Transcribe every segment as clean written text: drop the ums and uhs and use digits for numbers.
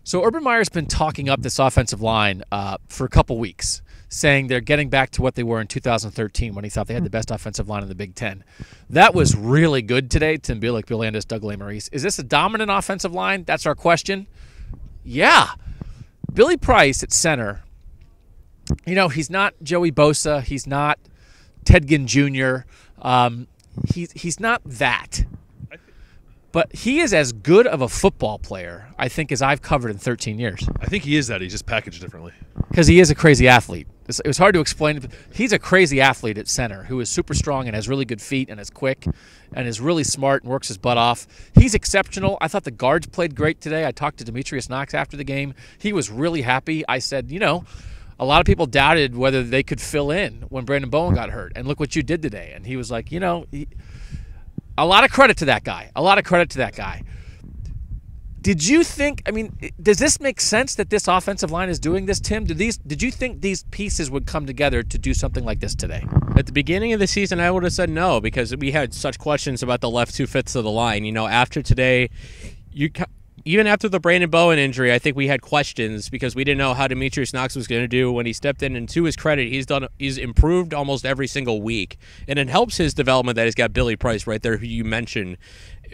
So Urban Meyer's been talking up this offensive line for a couple weeks, saying they're getting back to what they were in 2013 when he thought they had the best offensive line in the Big Ten. That was really good today. Tim Billick, Bill Landis, Doug Maurice. Is this a dominant offensive line? That's our question. Yeah. Billy Price at center, you know, he's not Joey Bosa. He's not Ted Ginn Jr. He's not that. But he is as good of a football player, I think, as I've covered in 13 years. I think he is that. He's just packaged differently. Because he is a crazy athlete. It was hard to explain. He's a crazy athlete at center who is super strong and has really good feet and is quick and is really smart and works his butt off. He's exceptional. I thought the guards played great today. I talked to Demetrius Knox after the game. He was really happy. I said, you know, a lot of people doubted whether they could fill in when Brandon Bowen got hurt. And look what you did today. And he was like, you know, a lot of credit to that guy. A lot of credit to that guy. Did you think, I mean, does this make sense that this offensive line is doing this, Tim? Did you think these pieces would come together to do something like this today? At the beginning of the season, I would have said no, because we had such questions about the left 2/5 of the line. You know, after today, even after the Brandon Bowen injury, I think we had questions because we didn't know how Demetrius Knox was going to do when he stepped in. And to his credit, he's improved almost every single week, and it helps his development that he's got Billy Price right there, who you mentioned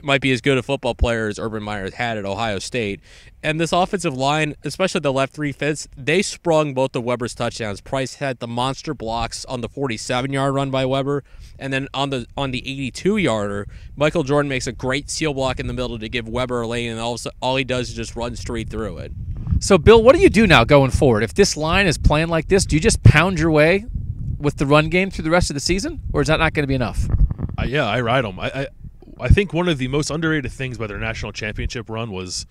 might be as good a football player as Urban Meyer had at Ohio State. And this offensive line, especially the left 3/5, they sprung both of Weber's touchdowns. Price had the monster blocks on the 47-yard run by Weber, and then on the 82-yarder, Michael Jordan makes a great seal block in the middle to give Weber a lane, and all he does is just run straight through it. So, Bill, what do you do now going forward? If this line is playing like this, do you just pound your way with the run game through the rest of the season, or is that not going to be enough? Yeah, I ride them. I think one of the most underrated things by their national championship run was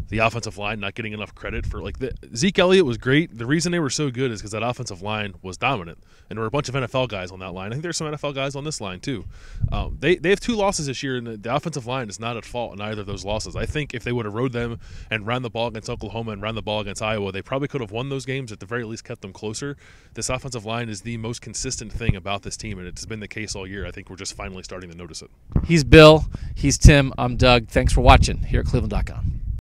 the offensive line not getting enough credit for, like, Zeke Elliott was great. The reason they were so good is because that offensive line was dominant, and there were a bunch of NFL guys on that line. I think there's some NFL guys on this line too. They have 2 losses this year, and the offensive line is not at fault in either of those losses. I think if they would have rode them and ran the ball against Oklahoma and ran the ball against Iowa, they probably could have won those games, at the very least kept them closer. This offensive line is the most consistent thing about this team, and it's been the case all year. I think we're just finally starting to notice it. He's Bill. He's Tim. I'm Doug. Thanks for watching here at cleveland.com.